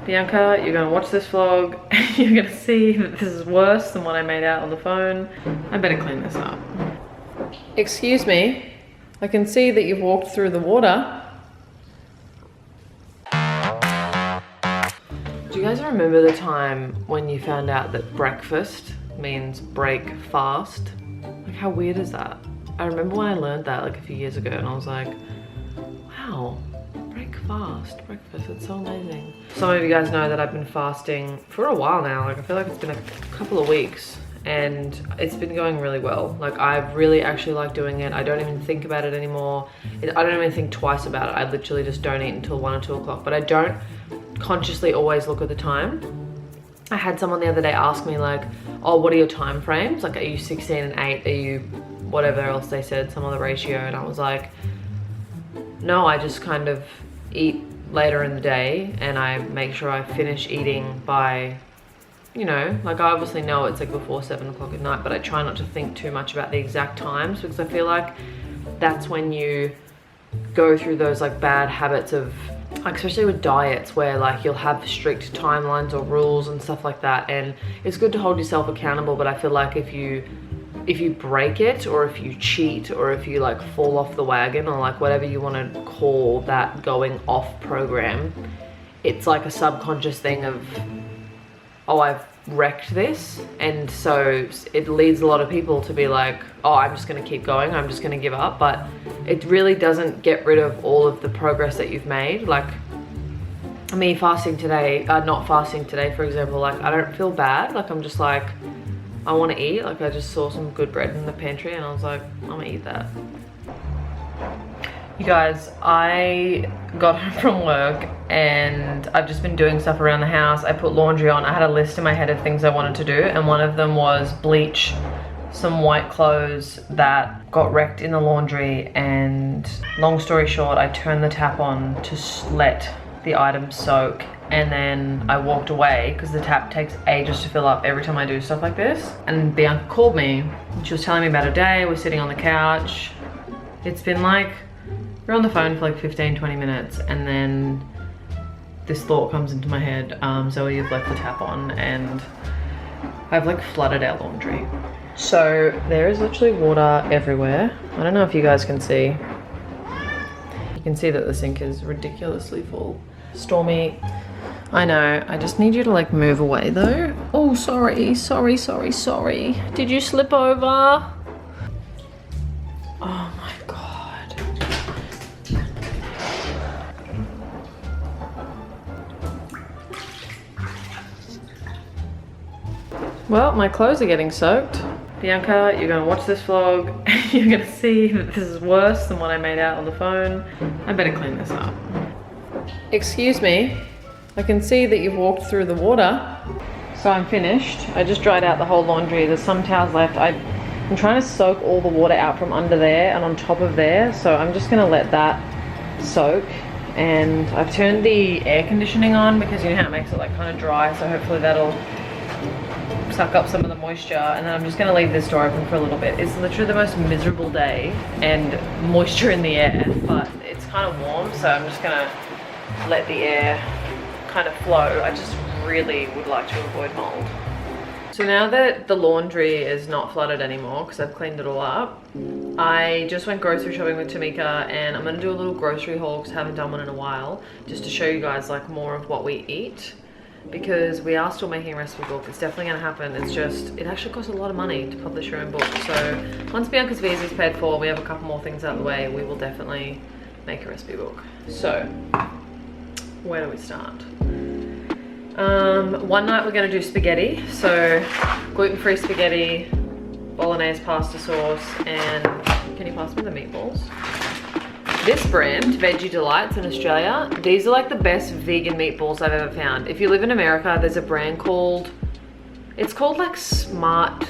Bianca, you're gonna watch this vlog and you're gonna see that this is worse than what I made out on the phone. I better clean this up. Excuse me, I can see that you've walked through the water. Do you guys remember the time when you found out that breakfast means break fast? Like, how weird is that? I remember when I learned that like a few years ago and I was like, wow, break fast, breakfast, it's so amazing. Some of you guys know that I've been fasting for a while now. Like, I feel like it's been a couple of weeks and it's been going really well. Like, I really actually like doing it. I don't even think about it anymore. I don't even think twice about it. I literally just don't eat until 1 or 2 o'clock, but I don't consciously always look at the time. I had someone the other day ask me like, oh, what are your time frames? Like, are you 16 and 8? Are you whatever else they said, some other ratio? And I was like, no, I just kind of eat later in the day and I make sure I finish eating by, you know, like I obviously know it's like before 7 o'clock at night, but I try not to think too much about the exact times because I feel like that's when you go through those like bad habits of, like, especially with diets where like you'll have strict timelines or rules and stuff like that, and it's good to hold yourself accountable, but I feel like if you break it, or if you cheat, or if you like fall off the wagon, or like whatever you want to call that going off program, it's like a subconscious thing of, oh, I've wrecked this, and so it leads a lot of people to be like, oh, I'm just going to keep going, I'm just going to give up, but it really doesn't get rid of all of the progress that you've made. Like me fasting today, not fasting today, for example, like I don't feel bad, like I'm just like, I want to eat. Like, I just saw some good bread in the pantry and I was like, I'm gonna eat that. You guys, I got home from work and I've just been doing stuff around the house. I put laundry on. I had a list in my head of things I wanted to do, and one of them was bleach some white clothes that got wrecked in the laundry, and long story short, I turned the tap on to let the items soak, and then I walked away because the tap takes ages to fill up every time I do stuff like this. And Bianca called me. She was telling me about her day. We're sitting on the couch. It's been like, we're on the phone for like 15-20 minutes, and then this thought comes into my head. Zoe, you've left the tap on and I've like flooded our laundry. So there is literally water everywhere. I don't know if you guys can see. You can see that the sink is ridiculously full. Stormy, I know, I just need you to like move away though. Oh, sorry. Did you slip over? Oh my God. Well, my clothes are getting soaked. Bianca, you're gonna watch this vlog and you're gonna see that this is worse than what I made out on the phone. I better clean this up. Excuse me, I can see that you've walked through the water. So I'm finished. I just dried out the whole laundry. There's some towels left. I'm trying to soak all the water out from under there and on top of there. So I'm just gonna let that soak. And I've turned the air conditioning on because you know how it makes it like kind of dry. So hopefully that'll suck up some of the moisture, and then I'm just gonna leave this door open for a little bit. It's literally the most miserable day and moisture in the air, but it's kind of warm, so I'm just gonna let the air kind of flow. I just really would like to avoid mold. So now that the laundry is not flooded anymore because I've cleaned it all up, I just went grocery shopping with Tamika, and I'm gonna do a little grocery haul because I haven't done one in a while, just to show you guys like more of what we eat, because we are still making a recipe book. It's definitely gonna happen. It's just, it actually costs a lot of money to publish your own book. So once Bianca's visa is paid for, we have a couple more things out of the way, we will definitely make a recipe book. So where do we start? One night we're gonna do spaghetti. So gluten-free spaghetti, bolognese pasta sauce, and can you pass me the meatballs? This brand, Veggie Delights in Australia, these are like the best vegan meatballs I've ever found. If you live in America, there's a brand called, it's called like Smart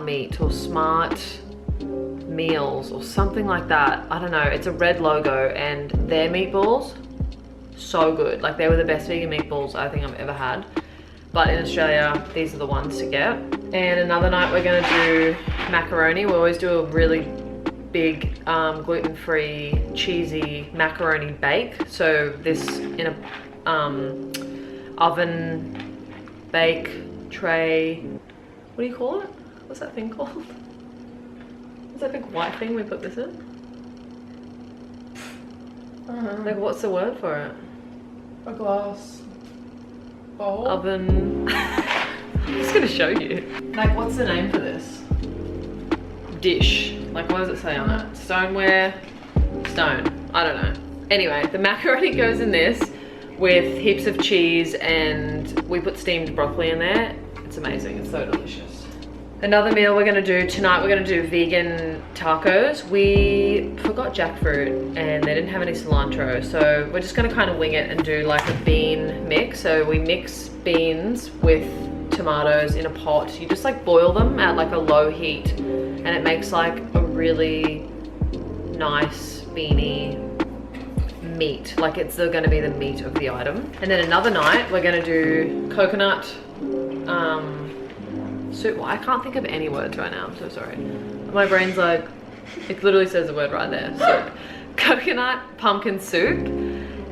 Meat or Smart Meals or something like that. I don't know, it's a red logo, and their meatballs, so good. Like, they were the best vegan meatballs I think I've ever had. But in Australia, these are the ones to get. And another night we're gonna do macaroni. We always do a really big gluten-free cheesy macaroni bake. So this in a oven bake tray. What do you call it? What's that thing called? What's that big white thing we put this in? Like, what's the word for it? A glass bowl? Oven. I'm just gonna show you. Like, what's the name for this? Dish. Like, what does it say on it? Stoneware? Stone. I don't know. Anyway, the macaroni goes in this with heaps of cheese, and we put steamed broccoli in there. It's amazing. It's so delicious. Another meal we're gonna do tonight, we're gonna do vegan tacos. We forgot jackfruit and they didn't have any cilantro, so we're just gonna kind of wing it and do like a bean mix. So we mix beans with tomatoes in a pot. You just like boil them at like a low heat, and it makes like a really nice beanie meat. Like, it's gonna be the meat of the item. And then another night we're gonna do coconut soup. Well, I can't think of any words right now, I'm so sorry. My brain's like, it literally says the word right there. Soup. Coconut pumpkin soup.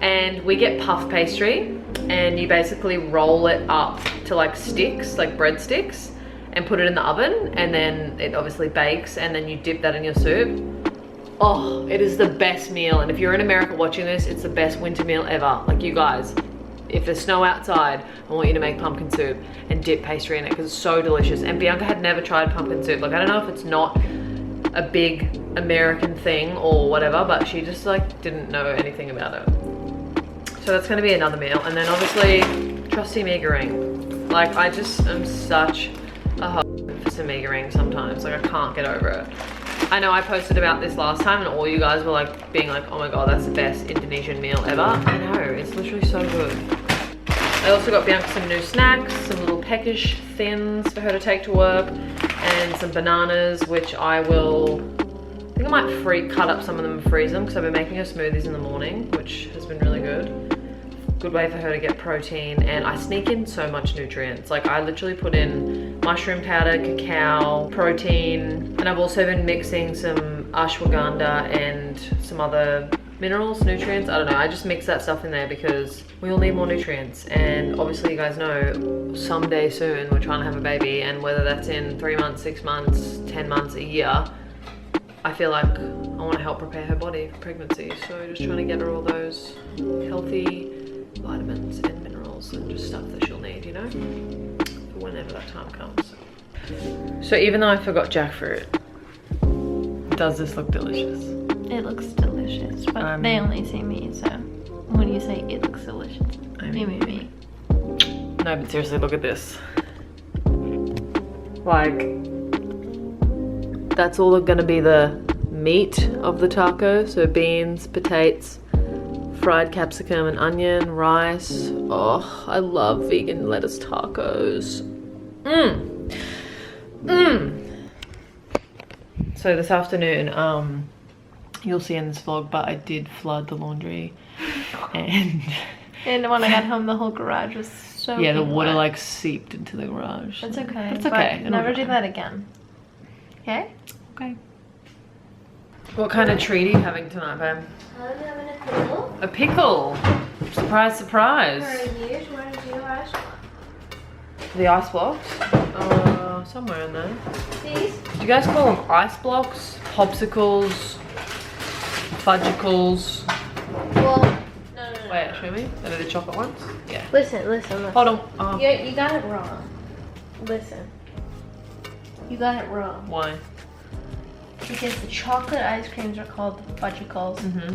And we get puff pastry, and you basically roll it up to like sticks, like breadsticks, and put it in the oven, and then it obviously bakes, and then you dip that in your soup. Oh, it is the best meal. And if you're in America watching this, it's the best winter meal ever. Like, you guys, if there's snow outside, I want you to make pumpkin soup and dip pastry in it, because it's so delicious. And Bianca had never tried pumpkin soup. Like, I don't know if it's not a big American thing or whatever, but she just like didn't know anything about it. So that's gonna be another meal. And then obviously, trusty meager ring. Like, I just am such a hoe for some meager ring sometimes. Like, I can't get over it. I know I posted about this last time and all you guys were like being like, oh my god, that's the best Indonesian meal ever. I know, it's literally so good. I also got Bianca some new snacks, some little peckish thins for her to take to work, and some bananas, which I think I might cut up some of them and freeze them, because I've been making her smoothies in the morning, which has been really good. Good way for her to get protein, and I sneak in so much nutrients. Like, I literally put in mushroom powder, cacao, protein, and I've also been mixing some ashwagandha and some other minerals, nutrients, I don't know. I just mix that stuff in there because we all need more nutrients, and obviously you guys know someday soon we're trying to have a baby, and whether that's in 3 months, 6 months, 10 months, a year, I feel like I want to help prepare her body for pregnancy. So just trying to get her all those healthy vitamins and minerals and just stuff that she'll need, you know, for whenever that time comes. So even though I forgot jackfruit, does this look delicious? It looks delicious, but they only see me, so when you say it looks delicious, you mean me. No, but seriously, look at this. Like, that's all gonna be the meat of the taco. So beans, potatoes, fried capsicum and onion, rice. Oh, I love vegan lettuce tacos. So this afternoon, you'll see in this vlog, but I did flood the laundry, and when I got home, the whole garage was so yeah, the water like seeped into the garage. That's okay. It's okay. But never do that again. Okay? Okay. What kind of treat are you having tonight, babe? I'm having a pickle. A pickle. Surprise, surprise. For years, where did you ask? The ice blocks? Somewhere in there. These? Do you guys call them ice blocks, popsicles, fudgicles? Well, no. Wait, show me. Are they the chocolate ones? Yeah. Listen. Hold on. Oh. You got it wrong. Listen. You got it wrong. Why? Because the chocolate ice creams are called the fudgicles. Mm-hmm.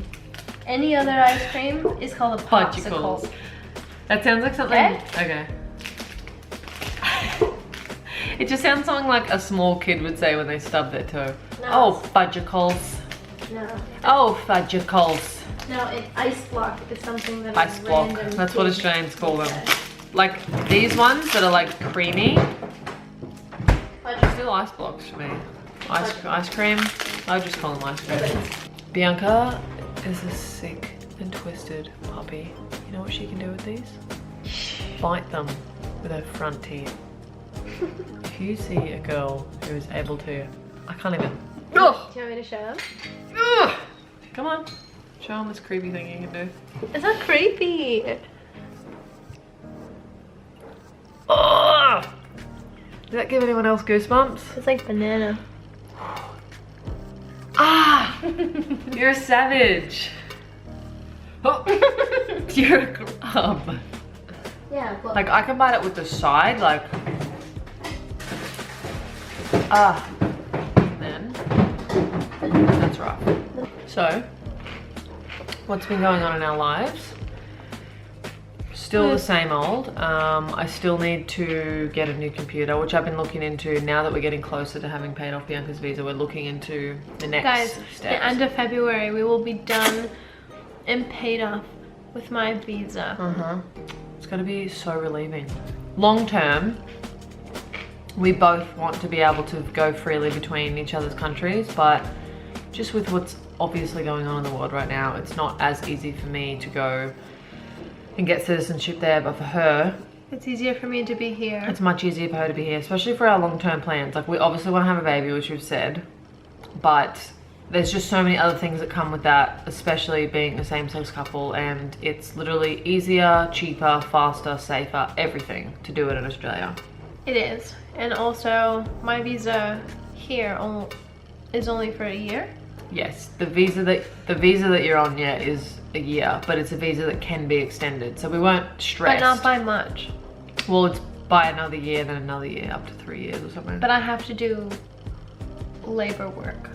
Any other ice cream is called a popsicle. Fudgicles. That sounds like something. Okay. It just sounds something like a small kid would say when they stub their toe. No. Oh, fudgicles. No. Oh, fudgicles. No, an ice block is something that Ice block. That's what Australians call them. Like these ones that are like creamy. Still ice blocks for me. Ice cream. I just call them ice cream. Bianca is a sick and twisted puppy. You know what she can do with these? Bite them with her front teeth. If you see a girl who is able to, I can't even. Do you want me to show them? Come on, show them this creepy thing you can do. It's not creepy. Does that give anyone else goosebumps? It's like banana. Ah! You're a savage. Oh. You're a grub. Yeah, but Like I can bite it with the side, like then that's rough. So what's been going on in our lives? Still the same old. I still need to get a new computer, which I've been looking into. Now that we're getting closer to having paid off Bianca's visa, we're looking into the next Guys, steps. the end of February, we will be done and paid off with my visa. It's gonna be so relieving. Long term, we both want to be able to go freely between each other's countries, but just with what's obviously going on in the world right now, it's not as easy for me to go and get citizenship there, but for her, It's easier for me to be here. it's much easier for her to be here, especially for our long-term plans. Like we obviously want to have a baby, which we've said, but there's just so many other things that come with that, especially being a same-sex couple, and it's literally easier, cheaper, faster, safer, everything to do it in Australia. It is. And also, my visa here is only for a year. Yes, the visa that you're on, yeah, is a year, but it's a visa that can be extended, so we weren't stressed. But not by much. Well, it's by another year, then another year, up to 3 years or something. But I have to do labor work,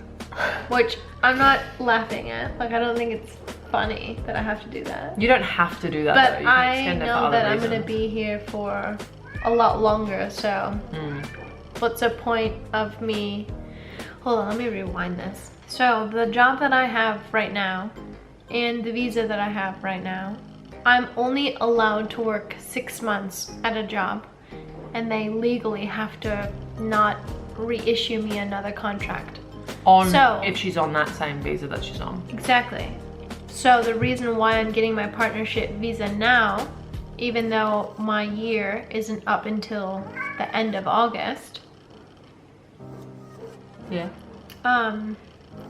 which I'm not laughing at. Like, I don't think it's funny that I have to do that. You don't have to do that, But though. You can I extend it for know other that I'm reasons. gonna be here for a lot longer, so what's the point of me? Hold on, let me rewind this. So the job that I have right now and the visa that I have right now, I'm only allowed to work 6 months at a job, and they legally have to not reissue me another contract. If she's on that same visa that she's on. Exactly. So the reason why I'm getting my partnership visa now, even though my year isn't up until the end of August, Yeah.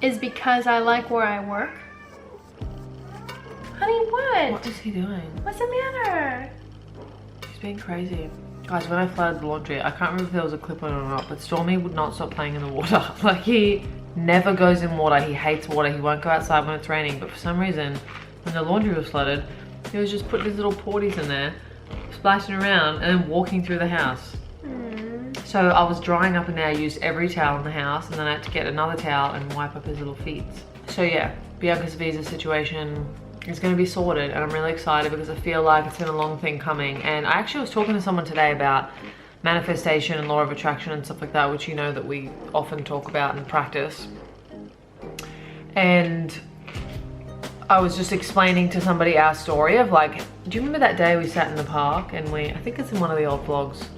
is because I like where I work. Honey, what? What is he doing? What's the matter? He's being crazy. Guys, when I flooded the laundry, I can't remember if there was a clip on it or not, but Stormy would not stop playing in the water. Like, he never goes in water. He hates water. He won't go outside when it's raining, but for some reason, when the laundry was flooded, he was just putting his little porties in there, splashing around, and then walking through the house. So I was drying up in there, I used every towel in the house, and then I had to get another towel and wipe up his little feet. So yeah, Bianca's visa situation is going to be sorted, and I'm really excited because I feel like it's been a long thing coming. And I actually was talking to someone today about manifestation and law of attraction and stuff like that, which you know that we often talk about and practice. And I was just explaining to somebody our story of like, do you remember that day we sat in the park and I think it's in one of the old vlogs,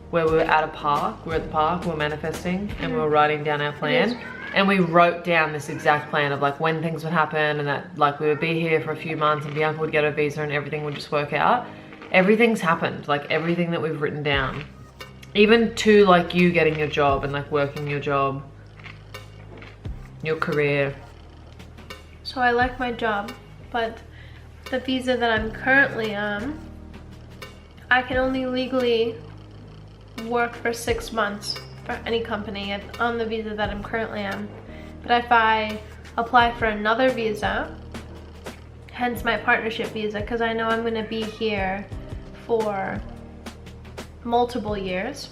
where we were at a park, we were at the park, we were manifesting, and we were writing down our plan. And we wrote down this exact plan of like when things would happen, and that like we would be here for a few months and Bianca would get her visa and everything would just work out. Everything's happened, like everything that we've written down. Even to like you getting your job and like working your job, your career. So I like my job, but the visa that I'm currently on, I can only legally work for 6 months for any company on the visa that I'm currently on. But if I apply for another visa, hence my partnership visa, because I know I'm going to be here for multiple years,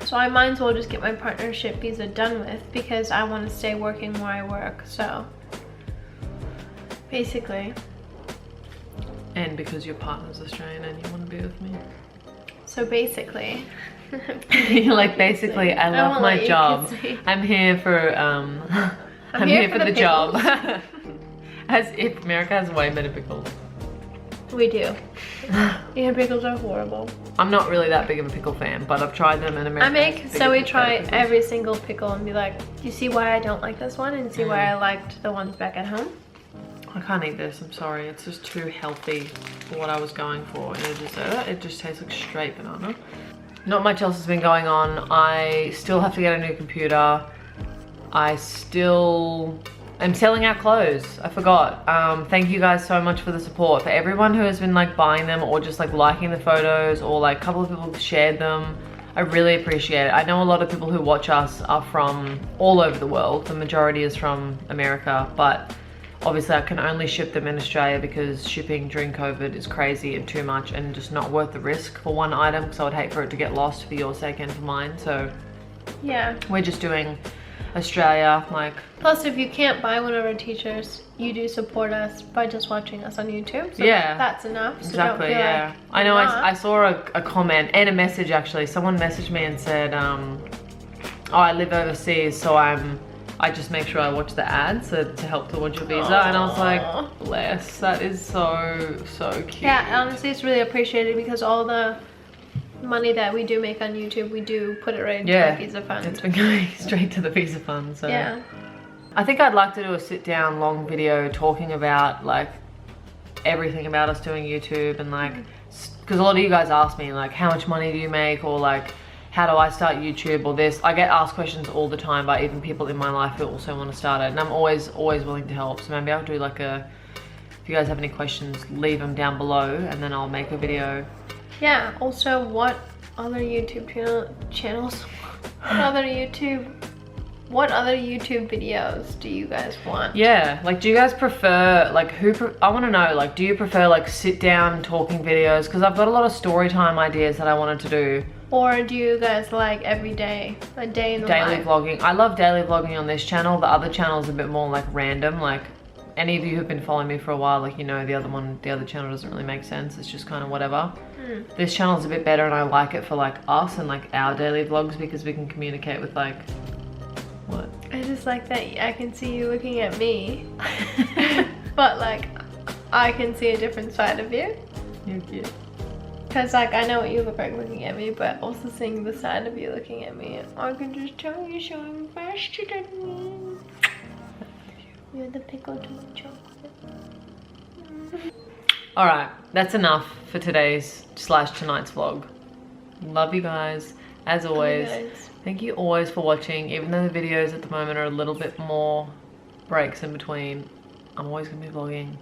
so I might as well just get my partnership visa done with, because I want to stay working where I work. So basically, And because your partner's Australian and you want to be with me. so basically You're like, basically, I love won't my let you job. kiss me. I'm here for I'm here for the job. As if America has way better pickles. we do. Yeah, pickles are horrible. I'm not really that big of a pickle fan, but I've tried them in America. I make Zoe try every single pickle and be like, do you see why I don't like this one, and see why I liked the ones back at home? I can't eat this, I'm sorry. It's just too healthy for what I was going for in a dessert. It just tastes like straight banana. Not much else has been going on. I still have to get a new computer. I'm selling our clothes. I forgot. Thank you guys so much for the support. For everyone who has been like buying them or just like liking the photos, or like a couple of people shared them. I really appreciate it. I know a lot of people who watch us are from all over the world. The majority is from America, but obviously I can only ship them in Australia because shipping during COVID is crazy and too much and just not worth the risk for one item, because I would hate for it to get lost for your sake and for mine. So yeah, we're just doing Australia. Like, plus if you can't buy one of our t-shirts, you do support us by just watching us on YouTube. So yeah, that's enough. So exactly. don't feel Yeah, like I know. you're not. I saw a comment and a message actually. Someone messaged me and said, oh, I live overseas, so I just make sure I watch the ads to help towards your visa. Aww. And I was like, bless, that is so cute. Yeah, honestly, it's really appreciated because all the money that we do make on YouTube, we do put it right into our visa fund. It's been going straight to the visa fund. So yeah, I think I'd like to do a sit down long video talking about like everything about us doing YouTube, and like, because a lot of you guys ask me like, how much money do you make, or like, how do I start YouTube, or this. I get asked questions all the time by even people in my life who also want to start it, and I'm always willing to help. So maybe I'll do like if you guys have any questions, leave them down below and then I'll make a video. yeah. Also, what other YouTube channels? What other YouTube videos do you guys want? Yeah, like, do you guys prefer, like, I want to know, like, do you prefer like sit down talking videos? Because I've got a lot of story time ideas that I wanted to do. Or do you guys like every day, a day in the Daily life? vlogging. I love daily vlogging on this channel. The other channel is a bit more like random. Like, any of you who've been following me for a while, like, you know, the other channel doesn't really make sense. It's just kind of whatever. This channel is a bit better, and I like it for like us and like our daily vlogs, because we can communicate with like, what? I just like that I can see you looking at me, but like I can see a different side of you. You're cute. Cause like I know what you look like looking at me, but also seeing the side of you looking at me, I can just tell you're so invested in me. You're the pickle to my chocolate. All right, that's enough for today's / tonight's vlog. Love you guys, as always. Thank you always for watching, even though the videos at the moment are a little bit more breaks in between. I'm always gonna be vlogging,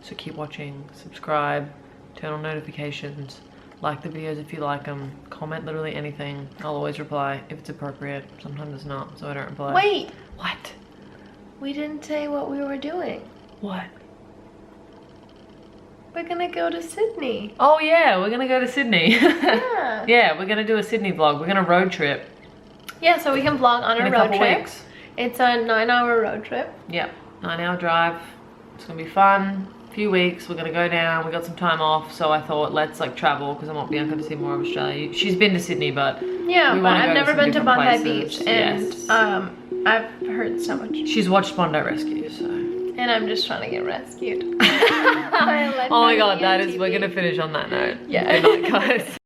so keep watching, subscribe, turn on notifications, like the videos if you like them, comment literally anything. I'll always reply if it's appropriate. Sometimes it's not, so I don't reply. Wait! What? We didn't say what we were doing. What? We're gonna go to Sydney. Oh yeah, we're gonna go to Sydney. Yeah. Yeah, we're gonna do a Sydney vlog. We're gonna road trip Yeah, so we can vlog on in a a road couple trip. weeks. It's a 9-hour road trip. Yep, 9-hour drive. It's gonna be fun. Few weeks, we're gonna go down. We got some time off, so I thought let's like travel, because I want Bianca to see more of Australia. She's been to Sydney, but Yeah, we but wanna go I've never some been to different Bondi places. Beach, and Yes. I've heard so much. She's watched Bondi Rescue, so. And I'm just trying to get rescued. Oh my god, we're gonna finish on that note. Yeah. Good night, guys.